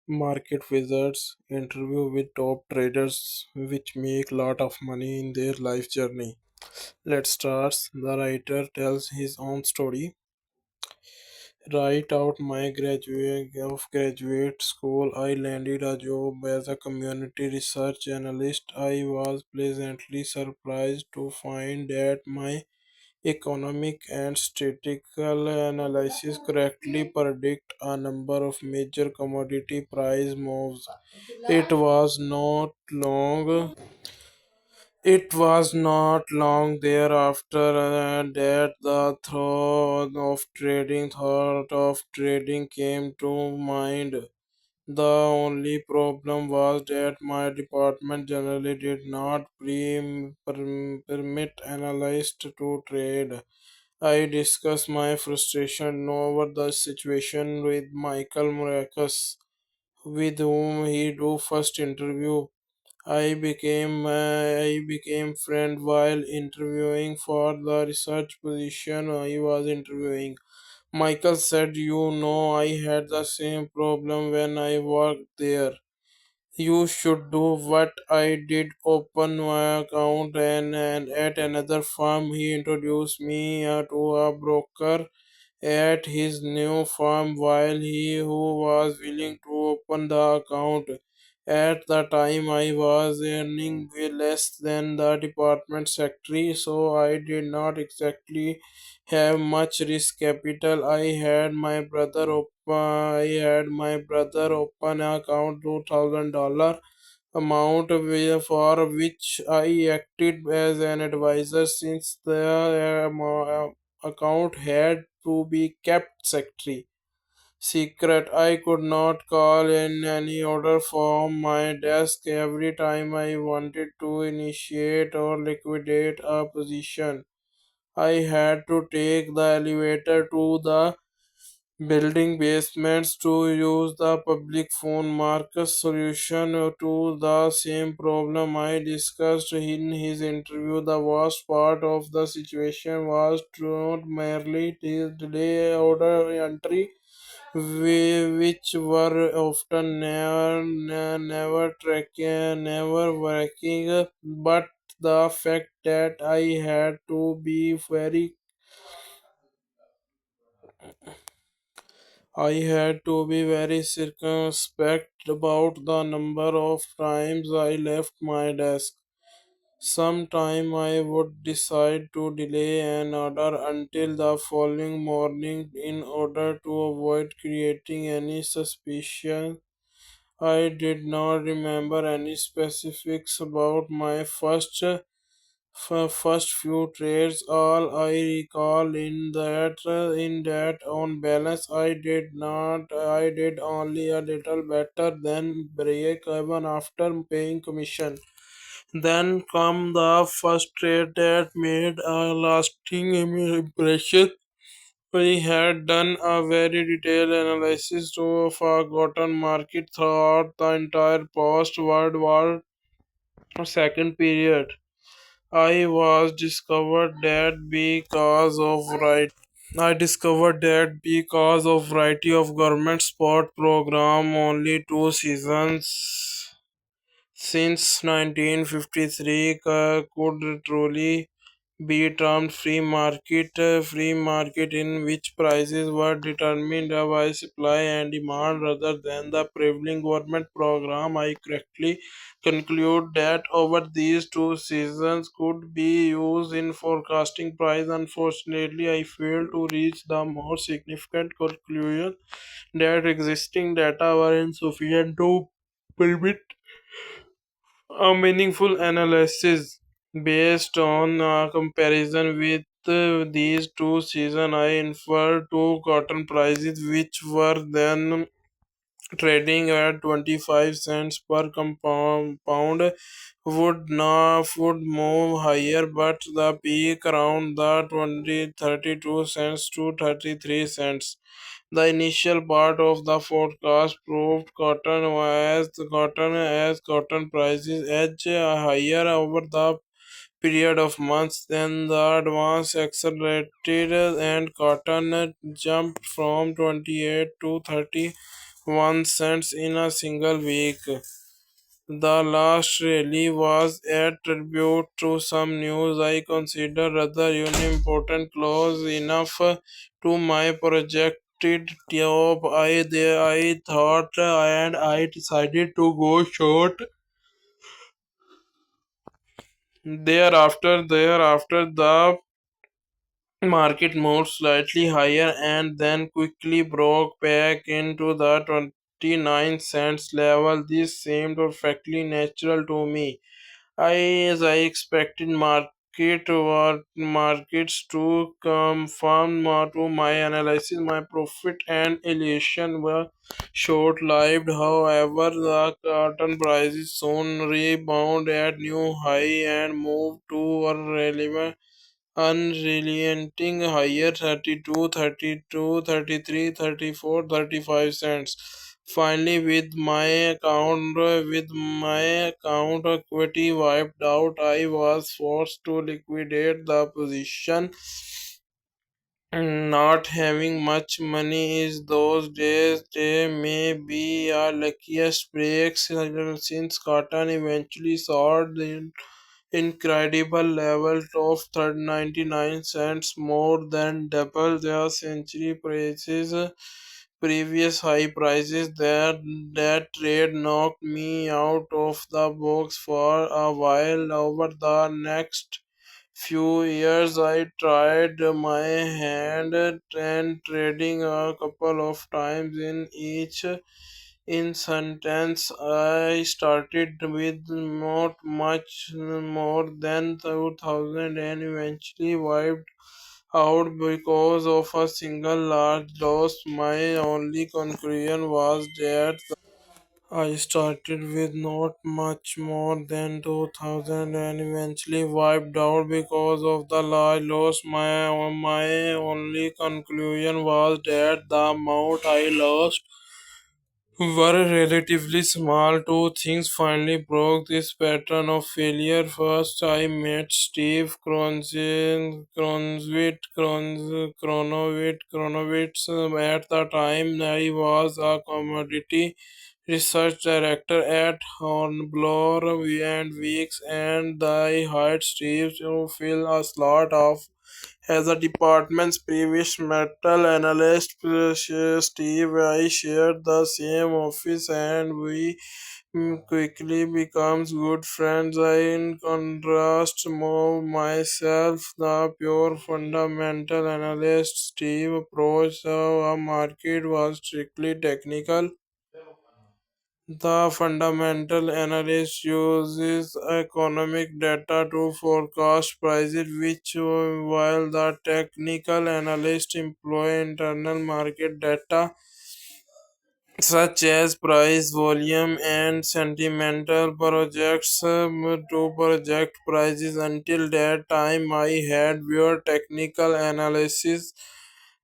market wizards interview with top traders which make lot of money in their life journey. Let's start. The writer tells his own story. Right out my graduate school, I landed a job as a community research analyst. I was pleasantly surprised to find that my economic and statistical analysis correctly predict a number of major commodity price moves. It was not long. It was not long thereafter that the thought of trading came to mind. The only problem was that my department generally did not permit analysts to trade. I discussed my frustration over the situation with Michael Murakas, with whom he do first interview. I became friend while interviewing for the research position I was interviewing. Michael said, "You know, I had the same problem when I worked there. You should do what I did, open my account and at another firm." He introduced me to a broker at his new firm while he who was willing to open the account. At the time I was earning way less than the department secretary, so I did not exactly have much risk capital. I had my brother open an account $2,000 amount for which I acted as an advisor since the account had to be kept secret. I could not call in any order from my desk every time I wanted to initiate or liquidate a position. I had to take the elevator to the building basements to use the public phone. Marcus' solution to the same problem I discussed in his interview. The worst part of the situation was not merely the delay order entry, which were often never working, but the fact that I had to be very circumspect about the number of times I left my desk. Sometime I would decide to delay an order until the following morning in order to avoid creating any suspicion. I did not remember any specifics about my first few trades. All I recall in that on balance I did only a little better than break even after paying commission. Then come the first trade that made a lasting impression. We had done a very detailed analysis of a cotton market throughout the entire post-World War II period. I discovered that because of variety of government support program, only 2 seasons since 1953 could truly be termed free market in which prices were determined by supply and demand rather than the prevailing government program. I correctly conclude that over these 2 seasons could be used in forecasting price. Unfortunately, I failed to reach the more significant conclusion that existing data were insufficient to permit a meaningful analysis. Based on a comparison with these 2 seasons, I inferred two cotton prices, which were then trading at 25 cents per pound, would move higher, but the peak around the 32 cents to 33 cents. The initial part of the forecast proved cotton prices edge higher over the period of months. Then the advance accelerated and cotton jumped from 28 to 30 1 cent in a single week. The last rally was a tribute to some news I consider rather unimportant, close enough to my projected job. I thought and I decided to go short. Thereafter, the market moved slightly higher and then quickly broke back into the 29 cents level. This seemed perfectly natural to me. As I expected markets to confirm to my analysis, my profit and illusion were short-lived. However, the cotton prices soon rebounded at new high and moved to a relevant unrelenting higher 32, 32, 33, 34, 35 cents. Finally, with my account equity wiped out, I was forced to liquidate the position. Not having much money is those days they may be our luckiest breaks since cotton eventually soared in incredible level of 99 cents, more than double the century prices. Previous high prices. That trade knocked me out of the box for a while. Over the next few years, I tried my hand and trading a couple of times in each instance. I started with not much more than 2000 and eventually wiped out because of a single large loss. My only conclusion was that I started with not much more than 2000 and eventually wiped out because of the large loss. My only conclusion was that the amount I lost were relatively small. Two things finally broke this pattern of failure. First, I met Steve Kronowitz. At the time, I was a commodity research director at Hornblower and Weeks, and I hired Steve to fill a slot of as a department's previous metal analyst. Steve, I shared the same office and we quickly becomes good friends. I, in contrast, more myself, the pure fundamental analyst. Steve approach a market was strictly technical. The fundamental analyst uses economic data to forecast prices, while the technical analyst employ internal market data such as price, volume, and sentimental projects to project prices. Until that time, I had pure technical analysis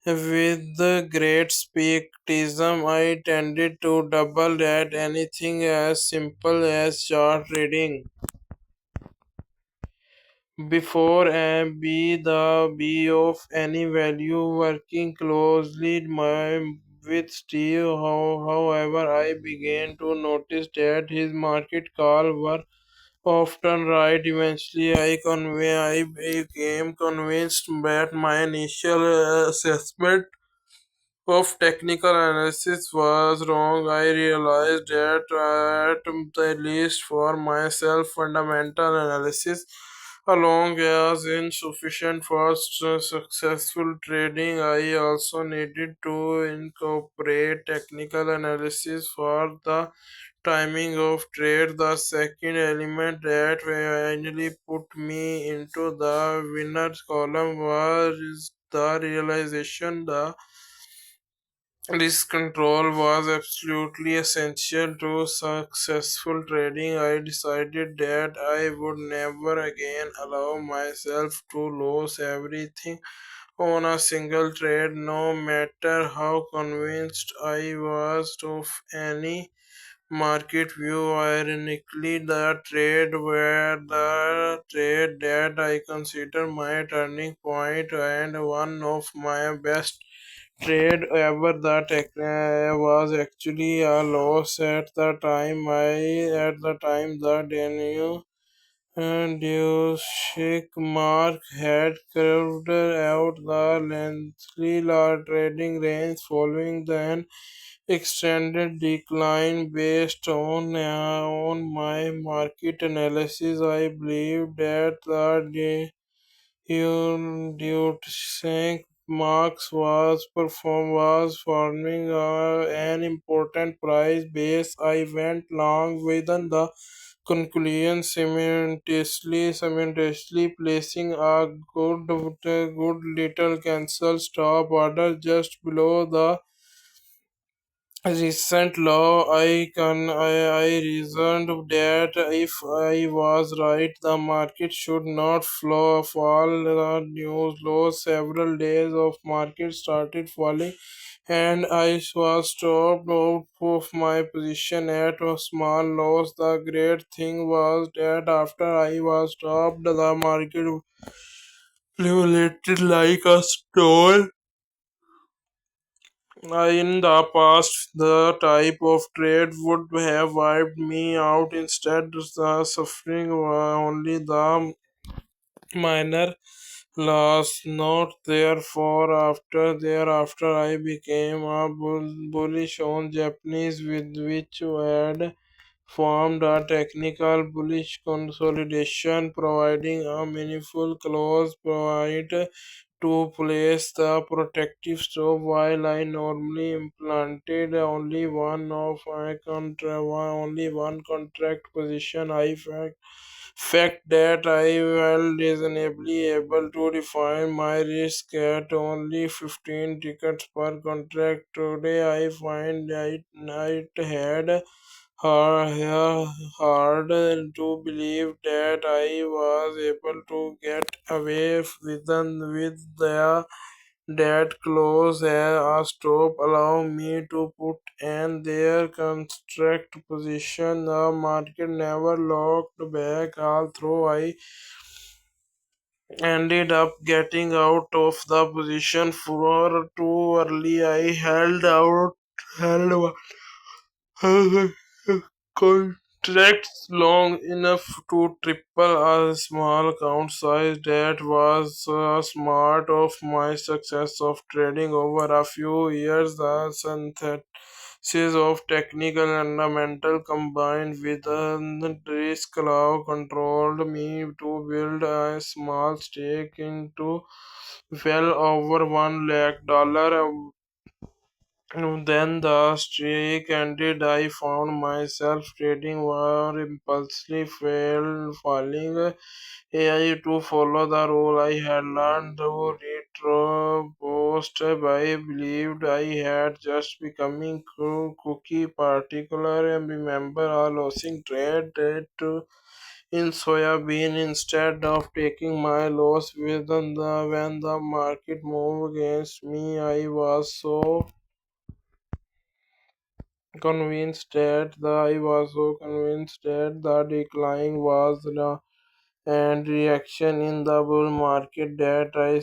with the great skepticism. I tended to double at anything as simple as chart reading. Before a be the be of any value, working closely with Steve, however, I began to notice that his market call were often right. Eventually, I became convinced that my initial assessment of technical analysis was wrong. I realized that at the least for myself, fundamental analysis along as insufficient for successful trading. I also needed to incorporate technical analysis for the timing of trade. The second element that finally put me into the winners column was the realization the risk control was absolutely essential to successful trading. I decided that I would never again allow myself to lose everything on a single trade, no matter how convinced I was of any market view. Ironically, the trade that I consider my turning point and one of my best trade ever. The tech was actually a loss at the time. At the time the Daniel and Dushik Mark had curved out the lengthy trading range following the extended decline. Based on my market analysis, I believe that the Dushik Marks was forming an important price base. I went long within the conclusion simultaneously placing a good little cancel stop order just below the recent low. I reasoned that if I was right, the market should not fall. The news low several days of market started falling, and I was stopped out of my position at a small loss. The great thing was that after I was stopped, the market fluctuated like a stone. In the past, the type of trade would have wiped me out. Instead, the suffering were only the minor loss. Not therefore, thereafter, I became a bullish on Japanese, with which had formed a technical bullish consolidation, providing a meaningful close point to place the protective stop. While I normally implanted only one contract position, I fact that I was reasonably able to define my risk at only 15 tickets per contract. Today I find it hard to believe that I was able to get away with the that close a stop allow me to put in their construct position. The market never locked back, although I ended up getting out of the position for too early. I held contracts long enough to triple a small account size. That was smart of my success of trading over a few years. The synthesis of technical and fundamental combined with the risk allow controlled me to build a small stake into well over $1 lakh. Then the streak ended. I found myself trading more impulsively, falling AI to follow the rule I had learned to retro post. I believed I had just becoming cookie particular and remember a losing trade to in soybean instead of taking my loss within the when the market moved against me. I was so convinced that the decline was the and reaction in the bull market that I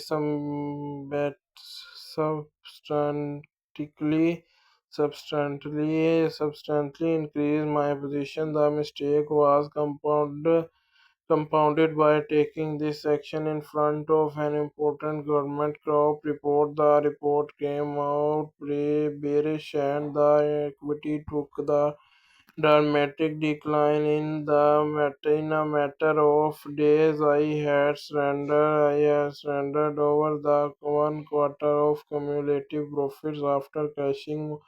substantially substantially increased my position. The mistake was compounded by taking this action in front of an important government crop report. The report came out bearish and the equity took the dramatic decline in a matter of days. I had surrendered over the 1 quarter of cumulative profits after cashing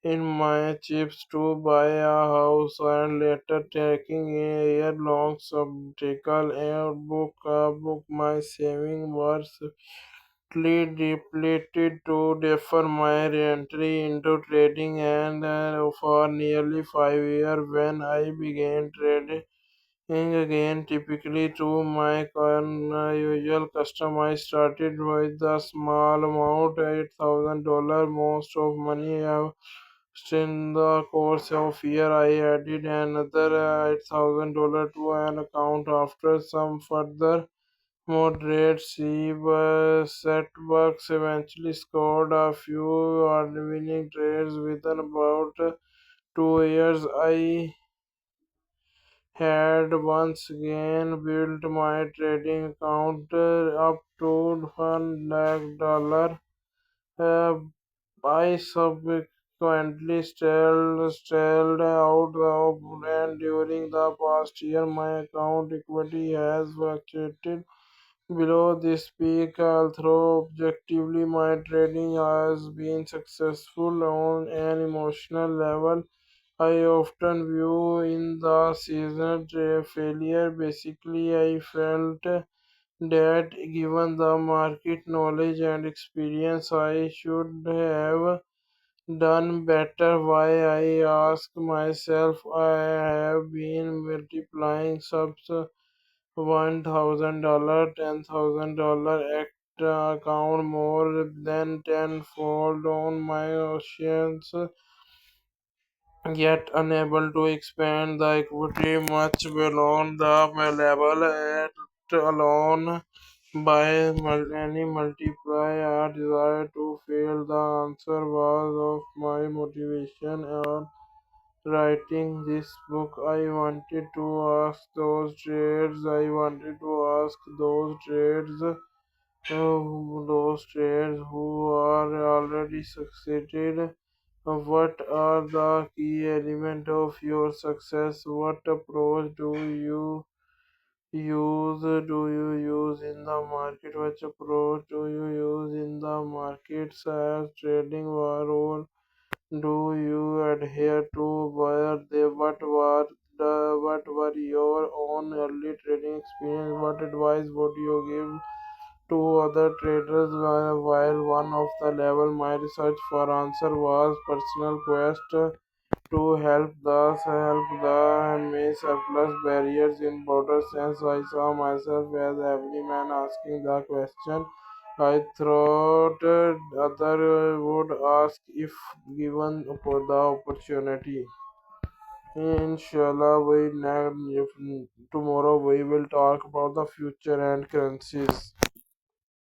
in my chips to buy a house and later taking a year-long sabbatical. Book my savings were depleted to defer my entry into trading and for nearly 5 years when I began trading again typically to my usual custom. I started with a small amount $8,000 most of money I have in the course of year. I added another $8,000 to an account after some further moderate setbacks, eventually scored a few winning trades within about 2 years. I had once again built my trading account up to $1 lakh. Uh, I subsequently stalled out and during the past year my account equity has fluctuated below this peak. Although objectively my trading has been successful on an emotional level, I often view in the season failure. Basically, I felt that given the market knowledge and experience, I should have done better. Why, I ask myself, I have been multiplying subs $1,000, $10,000 account more than tenfold on my oceans, yet unable to expand the equity much beyond the level at alone by any multiply a desire to fail. The answer was of my motivation on writing this book. I wanted to ask those trades. I wanted to ask those traders who are already succeeded. What are the key elements of your success? What approach do you use? Do you use in the market? Which approach do you use in the markets as trading role? Do you adhere to where they what were your own early trading experience? What advice would you give to other traders while one of the level my research for answer was personal quest to help the may surplus barriers in broader sense. I saw myself as every man asking the question I thought other would ask if given the opportunity. Inshallah, tomorrow we will talk about the future and currencies.